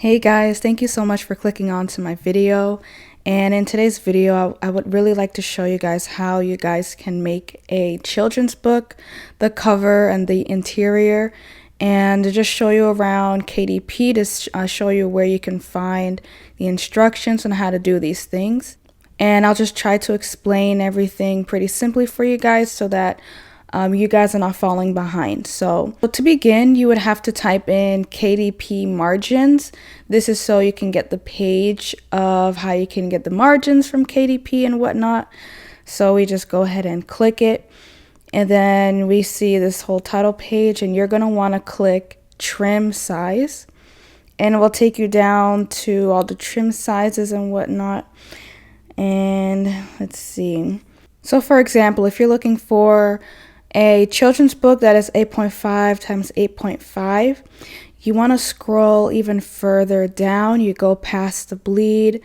Hey guys, thank you so much for clicking on to my video. And in today's video, I would really like to show you guys how you guys can make a children's book, the cover and the interior, and to just show you around KDP to show you where you can find the instructions on how to do these things. And I'll just try to explain everything pretty simply for you guys so that you guys are not falling behind. So to begin, you would have to type in KDP margins. This is so you can get the page of how you can get the margins from KDP and whatnot. So we just go ahead and click it. And then we see this whole title page, and you're going to want to click trim size. And it will take you down to all the trim sizes and whatnot. And let's see. So for example, if you're looking for a children's book that is 8.5 times 8.5, you want to scroll even further down. You go past the bleed,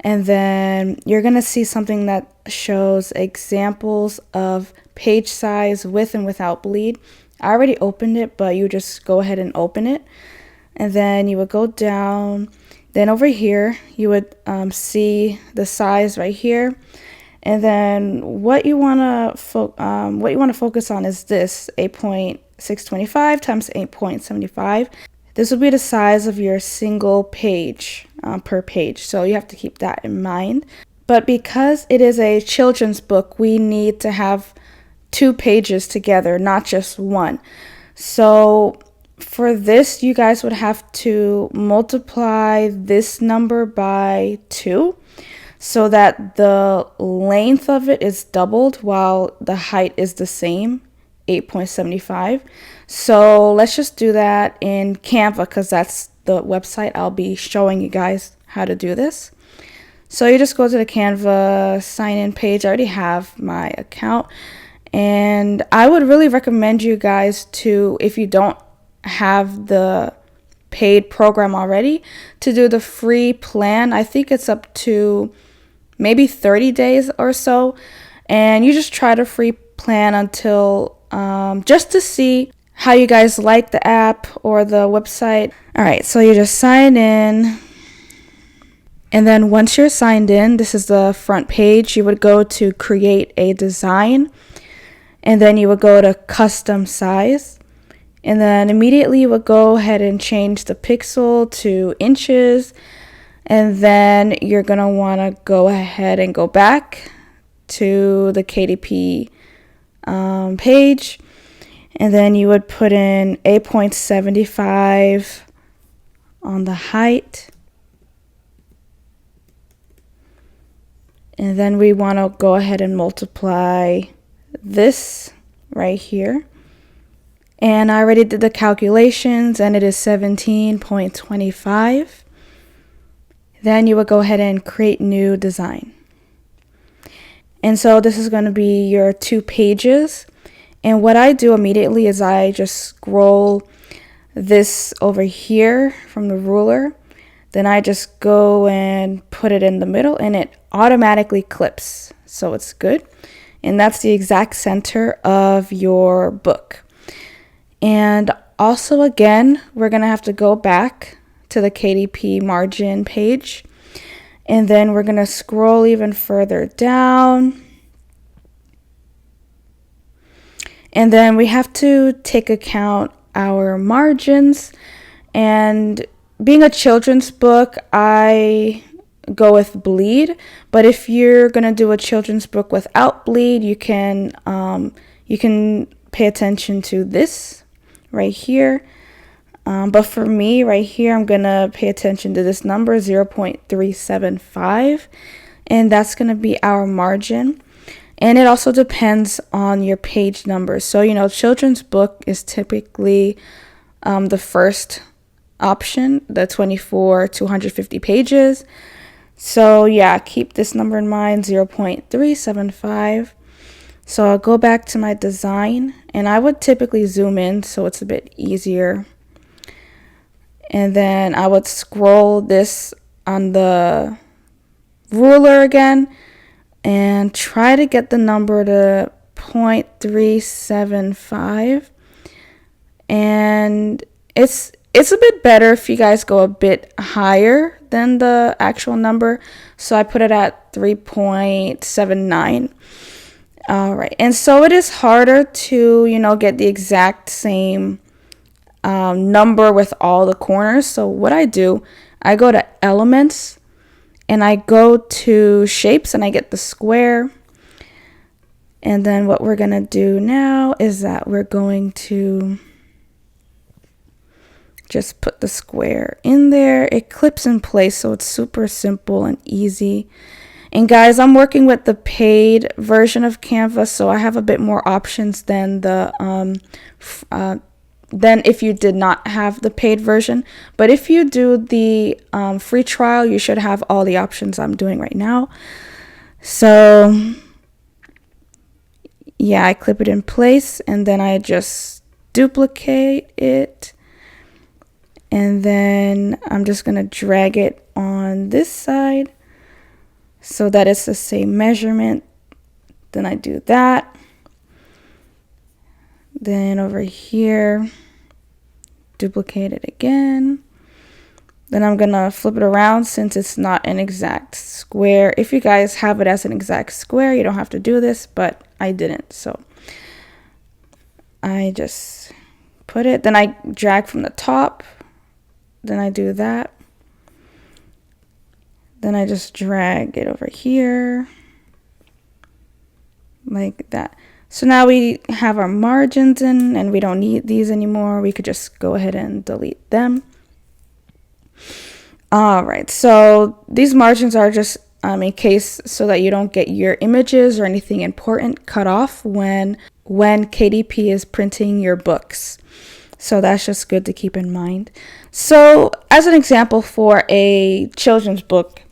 and then you're going to see something that shows examples of page size with and without bleed. I already opened it, but you just go ahead and open it, and then you would go down. Then over here you would see the size right here. And then what you want to focus on is this 8.625 times 8.75. This will be the size of your single page per page. So you have to keep that in mind. But because it is a children's book, we need to have 2 pages together, not just one. So for this, you guys would have to multiply this number by 2. So that the length of it is doubled while the height is the same, 8.75. So let's just do that in Canva because that's the website I'll be showing you guys how to do this. So you just go to the Canva sign-in page. I already have my account. And I would really recommend you guys to, if you don't have the paid program already, to do the free plan. I think it's up to maybe 30 days or so, and you just try the free plan until just to see how you guys like the app or the website. All right, so you just sign in, and then once you're signed in, this is the front page. You would go to create a design, and then you would go to custom size, and then immediately you would go ahead and change the pixel to inches. And then you're going to want to go ahead and go back to the KDP page. And then you would put in 8.75 on the height. And then we want to go ahead and multiply this right here. And I already did the calculations, and it is 17.25. Then you would go ahead and create new design. And so this is going to be your 2 pages. And what I do immediately is I just scroll this over here from the ruler. Then I just go and put it in the middle, and it automatically clips. So it's good. And that's the exact center of your book. And also, again, we're going to have to go back to the KDP margin page, and then we're going to scroll even further down, and then we have to take account our margins. And being a children's book, I go with bleed, but if you're going to do a children's book without bleed, you can pay attention to this right here. But for me right here, I'm going to pay attention to this number, 0.375, and that's going to be our margin. And it also depends on your page number. So, children's book is typically the first option, the 24 to 150 pages. So yeah, keep this number in mind, 0.375. So I'll go back to my design, and I would typically zoom in so it's a bit easier. And then I would scroll this on the ruler again and try to get the number to 0.375. And it's a bit better if you guys go a bit higher than the actual number. So I put it at 3.79. All right. And so it is harder to, get the exact same number with all the corners. So what I do, I go to elements and I go to shapes and I get the square. And then what we're going to do now is that we're going to just put the square in there. It clips in place, so it's super simple and easy. And guys, I'm working with the paid version of Canva, so I have a bit more options than than if you did not have the paid version. But if you do the free trial, you should have all the options I'm doing right now. So yeah, I clip it in place and then I just duplicate it. And then I'm just going to drag it on this side so that it's the same measurement. Then I do that. Then over here, duplicate it again. Then I'm going to flip it around since it's not an exact square. If you guys have it as an exact square, you don't have to do this, but I didn't. So I just put it. Then I drag from the top. Then I do that. Then I just drag it over here like that. So now we have our margins in and we don't need these anymore. We could just go ahead and delete them. All right, so these margins are just in case so that you don't get your images or anything important cut off when KDP is printing your books. So that's just good to keep in mind. So as an example for a children's book,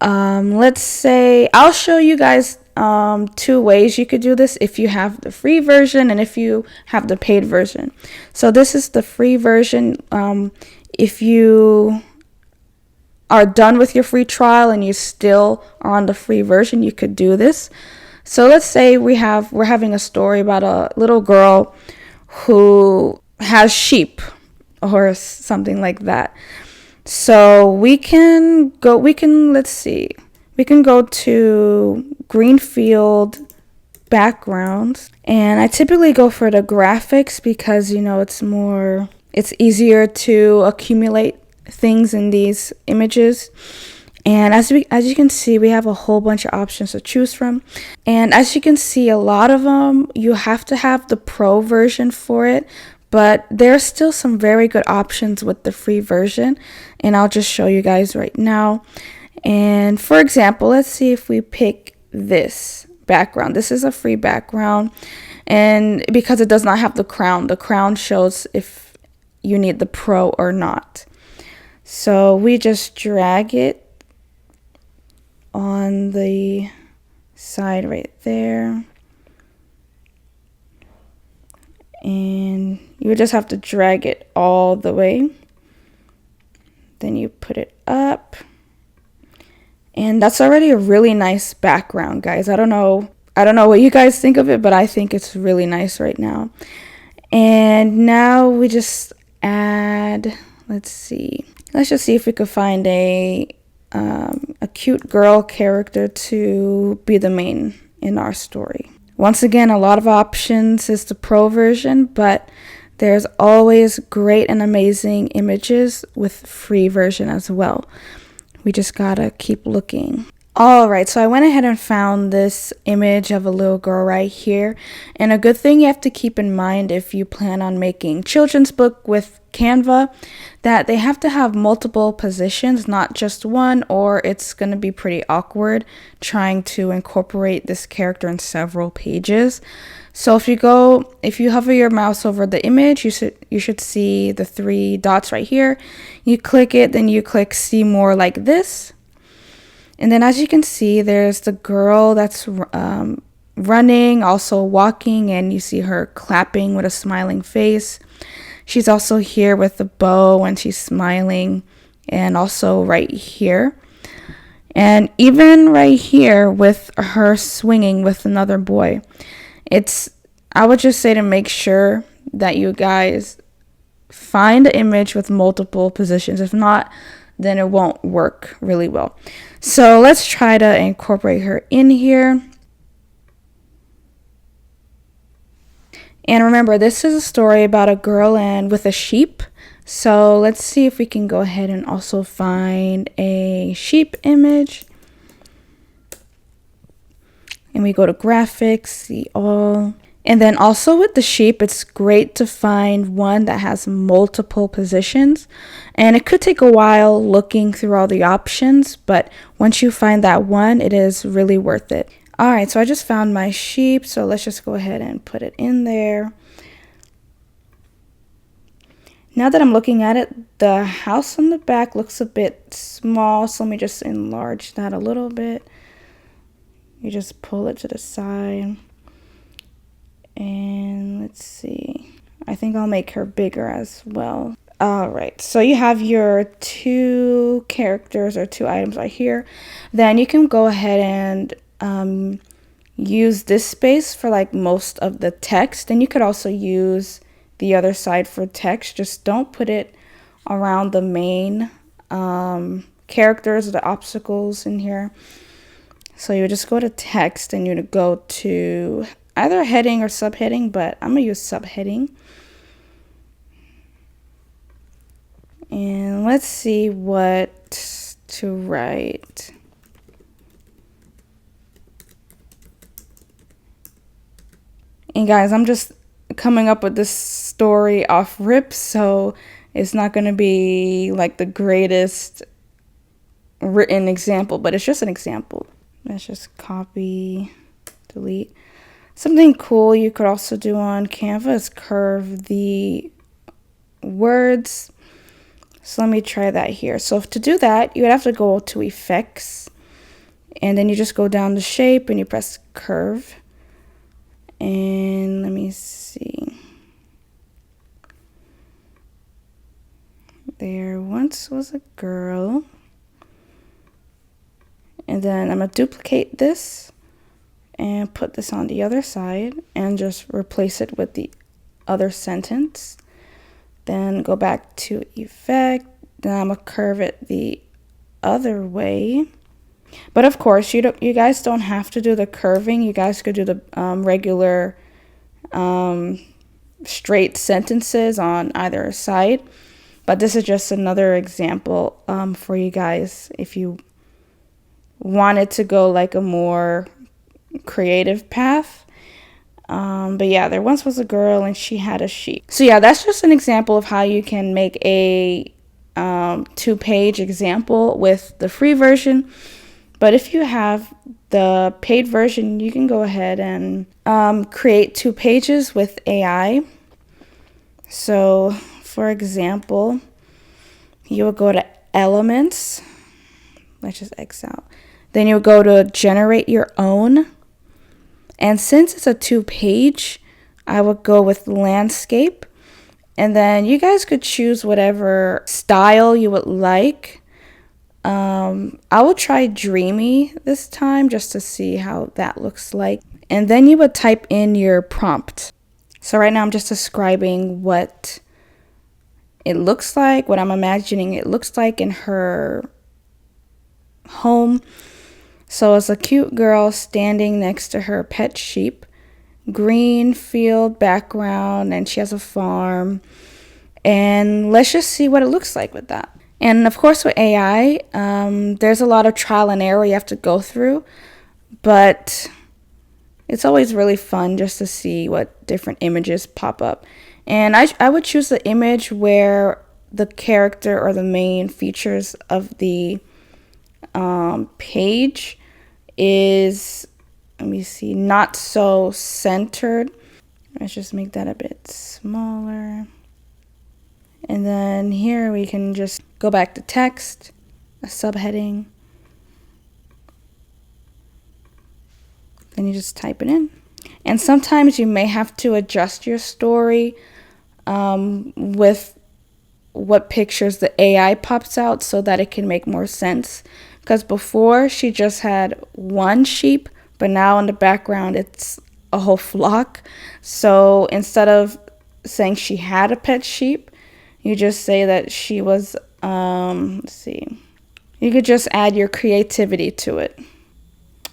let's say I'll show you guys two ways you could do this if you have the free version and if you have the paid version. So this is the free version. If you are done with your free trial and you still are on the free version, you could do this. So let's say we're having a story about a little girl who has sheep or something like that. So we can go to Greenfield backgrounds, and I typically go for the graphics because it's easier to accumulate things in these images. And as you can see, we have a whole bunch of options to choose from. And as you can see, a lot of them you have to have the pro version for it, but there's still some very good options with the free version, and I'll just show you guys right now. And for example, let's see if we pick this background. This is a free background, and because it does not have the crown shows if you need the pro or not. So we just drag it on the side right there, and you just have to drag it all the way. Then you put it up, and that's already a really nice background, guys. I don't know what you guys think of it, but I think it's really nice right now. And now we just add, let's just see if we could find a cute girl character to be the main in our story. Once again, a lot of options is the pro version, but there's always great and amazing images with free version as well. We just gotta keep looking. All right, so I went ahead and found this image of a little girl right here. And a good thing you have to keep in mind if you plan on making children's book with Canva, that they have to have multiple positions, not just one, or it's going to be pretty awkward trying to incorporate this character in several pages. So if you hover your mouse over the image, you should see the three dots right here. You click it, then you click see more like this. And then as you can see, there's the girl that's running, also walking, and you see her clapping with a smiling face. She's also here with the bow and she's smiling, and also right here. And even right here with her swinging with another boy. I would just say to make sure that you guys find an image with multiple positions. If not, then it won't work really well. So let's try to incorporate her in here. And remember, this is a story about a girl and with a sheep. So let's see if we can go ahead and also find a sheep image. And we go to graphics, see all. And then also with the sheep, it's great to find one that has multiple positions. And it could take a while looking through all the options, but once you find that one, it is really worth it. All right, so I just found my sheep, so let's just go ahead and put it in there. Now that I'm looking at it, the house on the back looks a bit small, so let me just enlarge that a little bit. You just pull it to the side. And let's see. I think I'll make her bigger as well. All right, so you have your two characters or two items right here. Then you can go ahead and use this space for like most of the text. And you could also use the other side for text. Just don't put it around the main characters or the obstacles in here. So you would just go to text and you would go to either heading or subheading, but I'm going to use subheading. And let's see what to write. And guys, I'm just coming up with this story off rip, so it's not going to be like the greatest written example, but it's just an example. Let's just copy, delete. Something cool you could also do on Canva is curve the words. So let me try that here. So to do that, you would have to go to effects, and then you just go down to shape and you press curve. And let me see. There once was a girl. And then I'm going to duplicate this and put this on the other side and just replace it with the other sentence. Then go back to effect. Then I'm going to curve it the other way. But of course, you guys don't have to do the curving. You guys could do the regular straight sentences on either side. But this is just another example for you guys if you wanted to go like a more creative path. But yeah, there once was a girl and she had a sheep. So yeah, that's just an example of how you can make a 2-page example with the free version. But if you have the paid version, you can go ahead and create 2 pages with AI. So for example, you will go to elements. Let's just X out. Then you'll go to generate your own. And since it's a 2-page, I would go with landscape. And then you guys could choose whatever style you would like. I will try dreamy this time just to see how that looks like. And then you would type in your prompt. So right now I'm just describing what it looks like, what I'm imagining it looks like in her home. So it's a cute girl standing next to her pet sheep, green field background, and she has a farm. And let's just see what it looks like with that. And of course with AI, there's a lot of trial and error you have to go through, but it's always really fun just to see what different images pop up. And I would choose the image where the character or the main features of the page is, let me see, not so centered. Let's just make that a bit smaller. And then here we can just go back to text, a subheading. Then you just type it in. And sometimes you may have to adjust your story with what pictures the AI pops out so that it can make more sense. Because before she just had one sheep, but now in the background it's a whole flock. So instead of saying she had a pet sheep, You just say that she was, let's see. You could just add your creativity to it.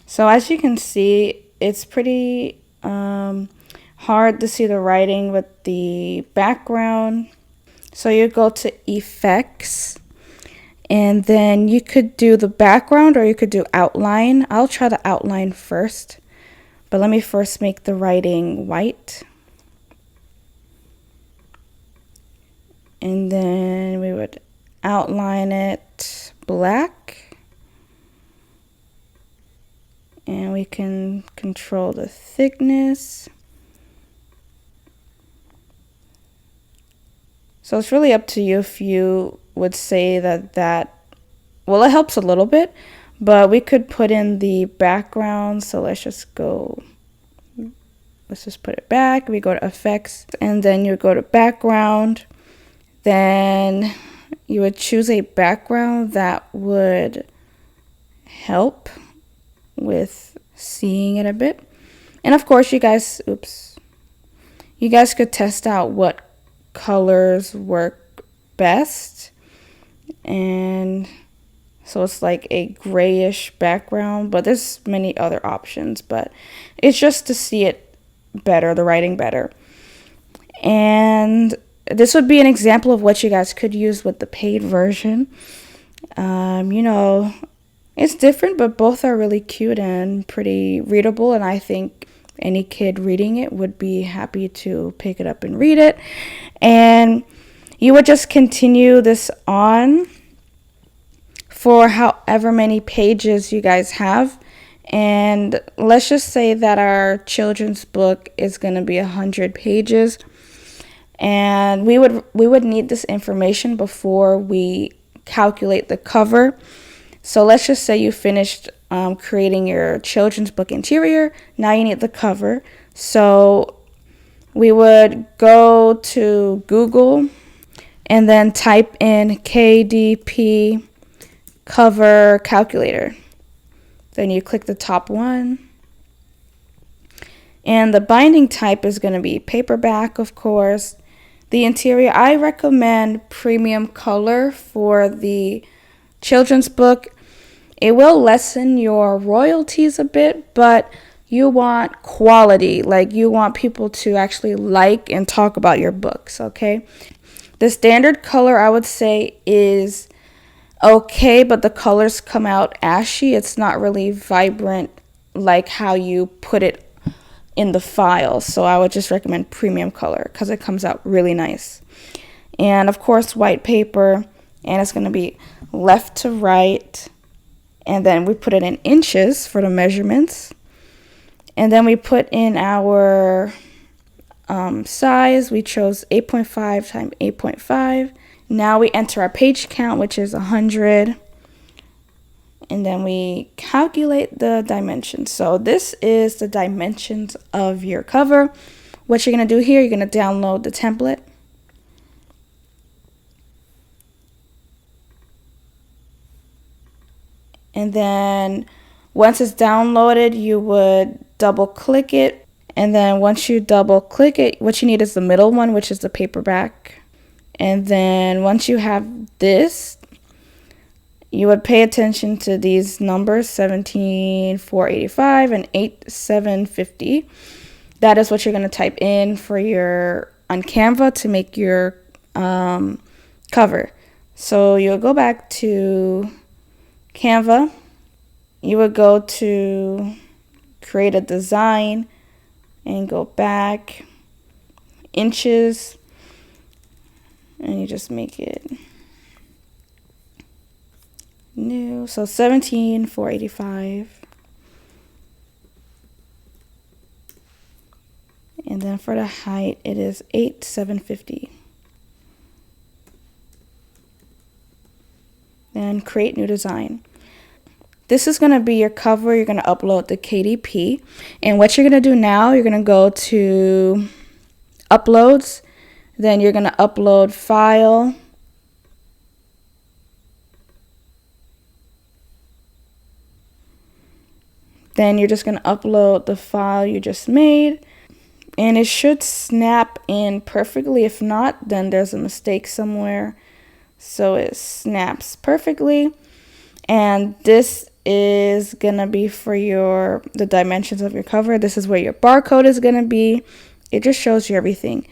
So as you can see, it's pretty hard to see the writing with the background. So you go to effects, and then you could do the background or you could do outline. I'll try the outline first, but let me first make the writing white. And then we would outline it black. And we can control the thickness. So it's really up to you if you would say that, well, it helps a little bit, but we could put in the background. So let's just put it back. We go to effects, and then you go to background. Then you would choose a background that would help with seeing it a bit. And of course, you guys could test out what colors work best. And so it's like a grayish background, but there's many other options, but it's just to see it better, the writing better. And this would be an example of what you guys could use with the paid version. It's different, but both are really cute and pretty readable, and I think any kid reading it would be happy to pick it up and read it. And you would just continue this on for however many pages you guys have. And let's just say that our children's book is going to be 100 pages. And we would need this information before we calculate the cover. So let's just say you finished creating your children's book interior. Now you need the cover. So we would go to Google and then type in KDP Cover Calculator. Then you click the top one. And the binding type is going to be paperback, of course. The interior, I recommend premium color for the children's book. It will lessen your royalties a bit, but you want quality. Like, you want people to actually like and talk about your books, okay? The standard color, I would say, is okay, but the colors come out ashy. It's not really vibrant like how you put it in the file. So I would just recommend premium color because it comes out really nice. And of course, white paper, and it's going to be left to right. And then we put it in inches for the measurements. And then we put in our size. We chose 8.5 times 8.5. Now we enter our page count, which is 100. And then we calculate the dimensions. So this is the dimensions of your cover. What you're going to do here, you're going to download the template. And then once it's downloaded, you would double click it. And then once you double click it, what you need is the middle one, which is the paperback. And then once you have this, you would pay attention to these numbers, 17,485 and 8,750. That is what you're going to type in on Canva to make your cover. So you'll go back to Canva. You would go to create a design and go back inches, and you just make it new. So 17,485. And then for the height, it is 8,750. Then create new design. This is going to be your cover. You're going to upload the KDP. And what you're going to do now, you're going to go to uploads. Then you're going to upload file. Then you're just going to upload the file you just made. and it should snap in perfectly. If not, then there's a mistake somewhere. So it snaps perfectly. And this is gonna be for the dimensions of your cover. This is where your barcode is gonna be. It just shows you everything.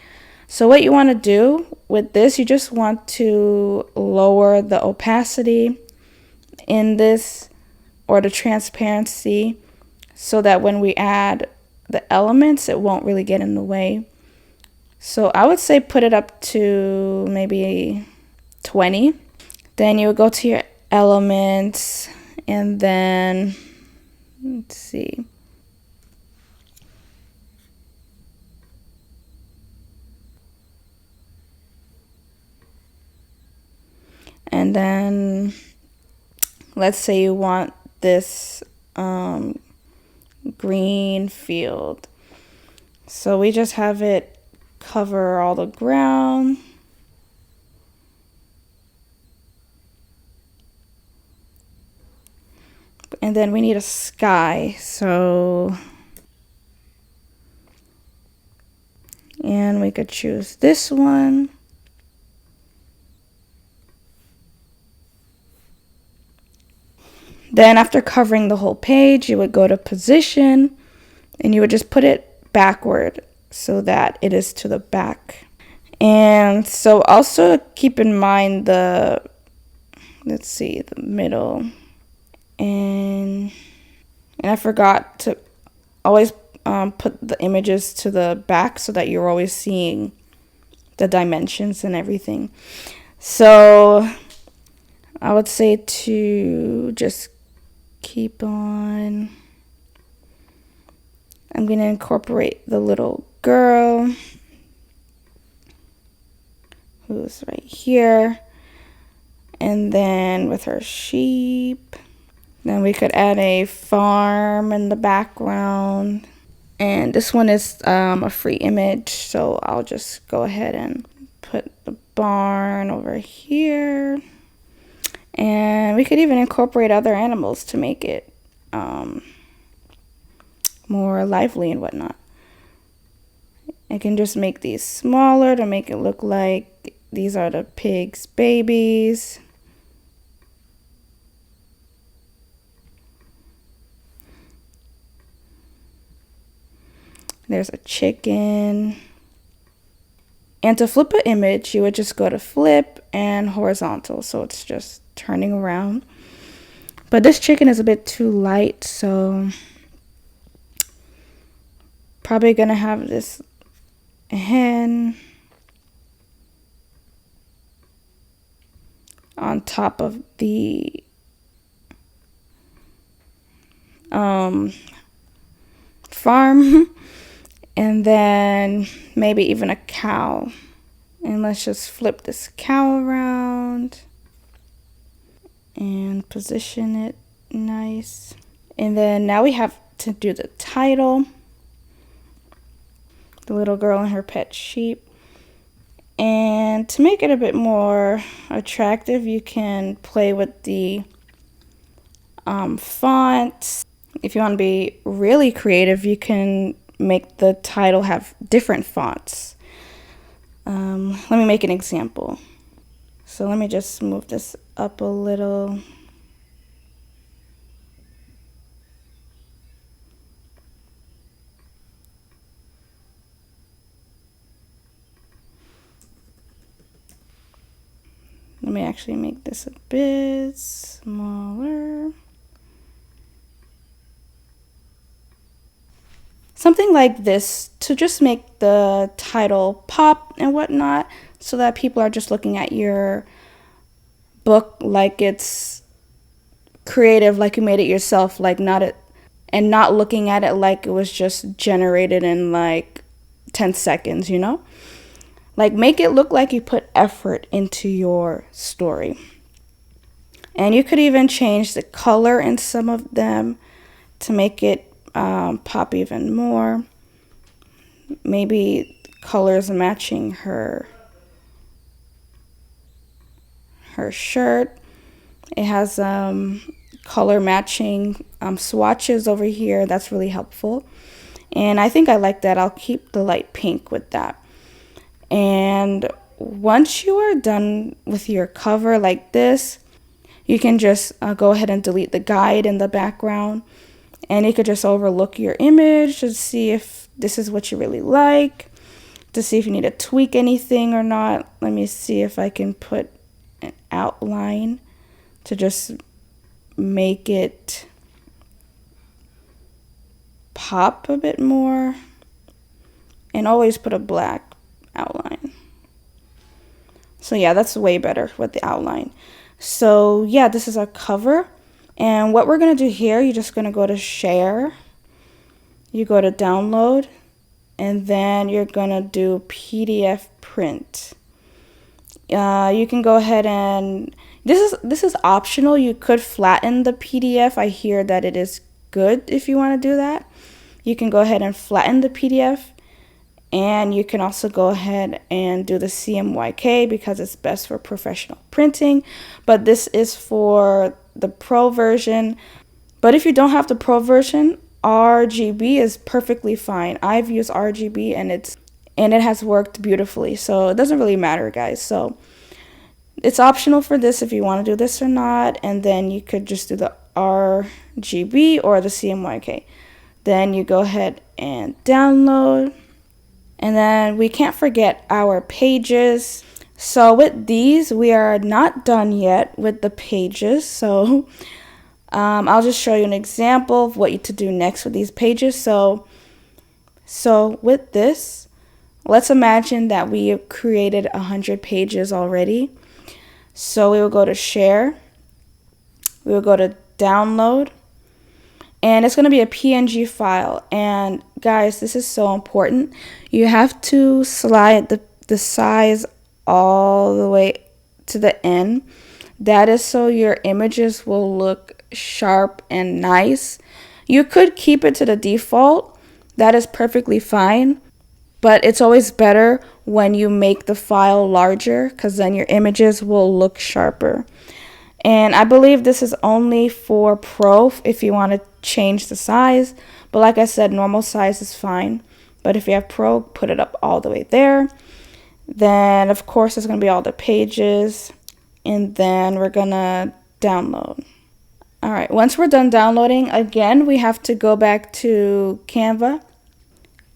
So what you want to do with this, you just want to lower the opacity in this, or the transparency, so that when we add the elements, it won't really get in the way. So I would say put it up to maybe 20. Then you would go to your elements, and then let's see. And then let's say you want this green field. So we just have it cover all the ground. And then we need a sky. And we could choose this one. Then after covering the whole page, you would go to position, and you would just put it backward so that it is to the back. And so also keep in mind the middle. And I forgot to always put the images to the back so that you're always seeing the dimensions and everything. So I would say to just keep on. I'm going to incorporate the little girl who's right here, and then with her sheep. Then we could add a farm in the background, and this one is a free image, so I'll just go ahead and put the barn over here. And we could even incorporate other animals to make it more lively and whatnot. I can just make these smaller to make it look like these are the pig's babies. There's a chicken. And to flip an image, you would just go to flip and horizontal, so it's just turning around. But this chicken is a bit too light, so probably gonna have this hen on top of the farm, and then maybe even a cow. And let's just flip this cow around and position it nice. And then now we have to do the title. The little girl and her pet sheep. And to make it a bit more attractive, you can play with the font. If you want to be really creative, you can make the title have different fonts. Let me make an example. So let me just move this up a little. Let me actually make this a bit smaller. Something like this to just make the title pop and whatnot, so that people are just looking at your book like it's creative, like you made it yourself, and not looking at it like it was just generated in like 10 seconds, you know? Like, make it look like you put effort into your story. And you could even change the color in some of them to make it pop even more. Maybe colors matching her shirt. It has color matching swatches over here. That's really helpful. And I think I like that. I'll keep the light pink with that. And once you are done with your cover like this, you can just go ahead and delete the guide in the background. And you could just overlook your image to see if this is what you really like, to see if you need to tweak anything or not. Let me see if I can put an outline to just make it pop a bit more. And always put a black outline. So yeah, that's way better with the outline. So yeah, this is our cover. And what we're going to do here, you're just going to go to share. You go to download. And then you're going to do PDF print. You can go ahead and, this is optional. You could flatten the PDF. I hear that it is good if you want to do that. You can go ahead and flatten the PDF. And you can also go ahead and do the CMYK because it's best for professional printing. But this is for the Pro version. But if you don't have the Pro version, RGB is perfectly fine. I've used RGB and it has worked beautifully. So it doesn't really matter, guys. So it's optional for this if you want to do this or not. And then you could just do the RGB or the CMYK. Then you go ahead and download. And then we can't forget our pages. So with these, we are not done yet with the pages. So I'll just show you an example of what to do next with these pages. So with this, let's imagine that we have created 100 pages already. So we will go to share. We will go to download. And it's going to be a PNG file. And guys, this is so important. You have to slide the size all the way to the end. That is so your images will look sharp and nice. You could keep it to the default. That is perfectly fine. But it's always better when you make the file larger because then your images will look sharper. And I believe this is only for Pro if you want to change the size. But like I said, normal size is fine. But if you have Pro, put it up all the way there. Then, of course, there's going to be all the pages. And then we're going to download. All right, once we're done downloading, again, we have to go back to Canva.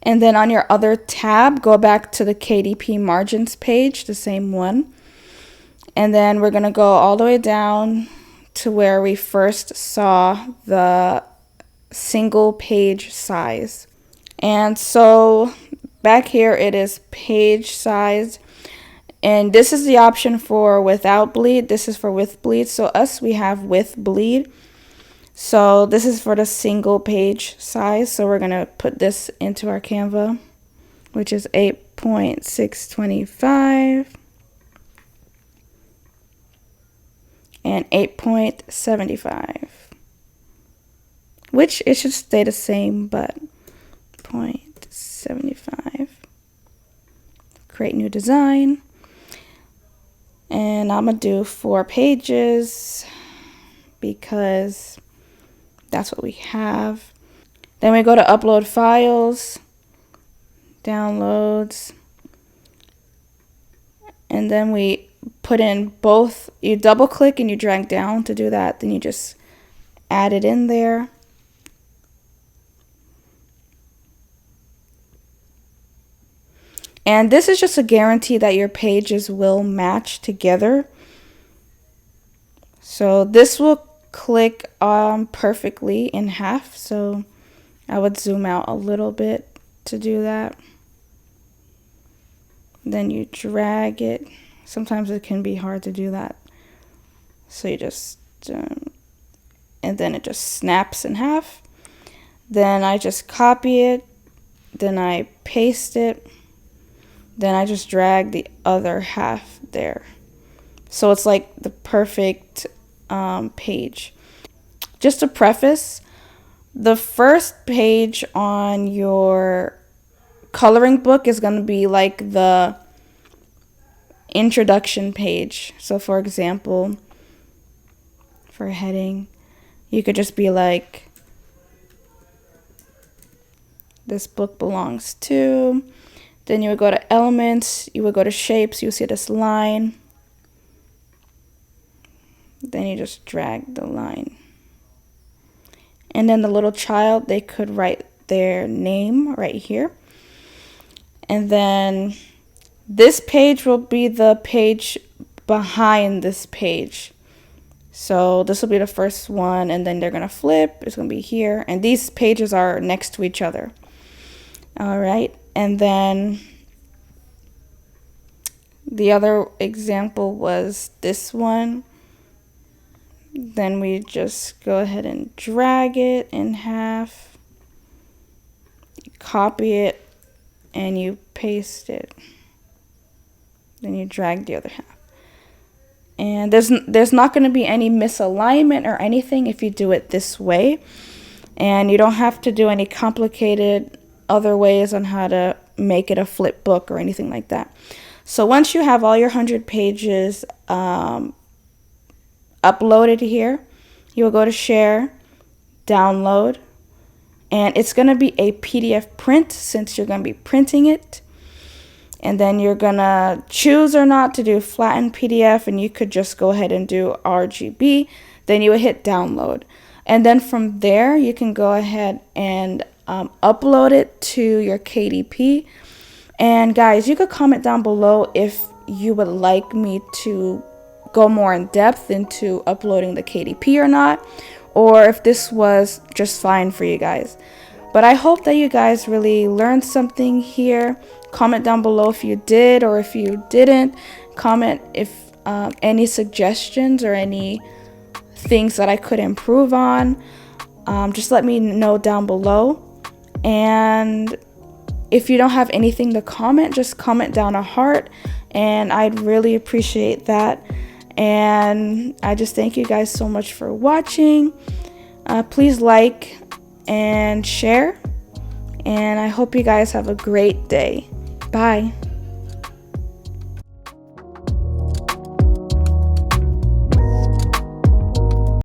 And then on your other tab, go back to the KDP margins page, the same one. And then we're going to go all the way down to where we first saw the single page size. And so back here it is page size. And this is the option for without bleed. This is for with bleed. So we have with bleed. So this is for the single page size. So we're going to put this into our Canva, which is 8.625. And 8.75, which it should stay the same, but 0.75. Create new design. And I'm going to do 4 pages because that's what we have. Then we go to upload files, downloads, and then we put in both. You double click and you drag down to do that. Then you just add it in there. And this is just a guarantee that your pages will match together. So this will click perfectly in half. So I would zoom out a little bit to do that. Then you drag it. Sometimes it can be hard to do that. So you just, and then it just snaps in half. Then I just copy it. Then I paste it. Then I just drag the other half there. So it's like the perfect page. Just to preface, the first page on your coloring book is going to be like the introduction page. So for example, for a heading, you could just be like this book belongs to. Then you would go to elements, you would go to shapes, you see this line. Then you just drag the line. And then the little child, they could write their name right here. And then this page will be the page behind this page. So this will be the first one, and then they're going to flip. It's going to be here. And these pages are next to each other. All right. And then the other example was this one. Then we just go ahead and drag it in half. You copy it and you paste it. Then you drag the other half. And there's not going to be any misalignment or anything if you do it this way. And you don't have to do any complicated other ways on how to make it a flip book or anything like that. So once you have all your 100 pages uploaded here, you will go to share, download, and it's going to be a PDF print since you're going to be printing it. And then you're going to choose or not to do flattened PDF, and you could just go ahead and do RGB. Then you would hit download. And then from there, you can go ahead and upload it to your KDP. And guys, you could comment down below if you would like me to go more in depth into uploading the KDP or not, or if this was just fine for you guys. But I hope that you guys really learned something here. Comment down below if you did or if you didn't. Comment if any suggestions or any things that I could improve on. Just let me know down below. And if you don't have anything to comment, just comment down a heart, and I'd really appreciate that. And I just thank you guys so much for watching. Please like and share, and I hope you guys have a great day. Bye.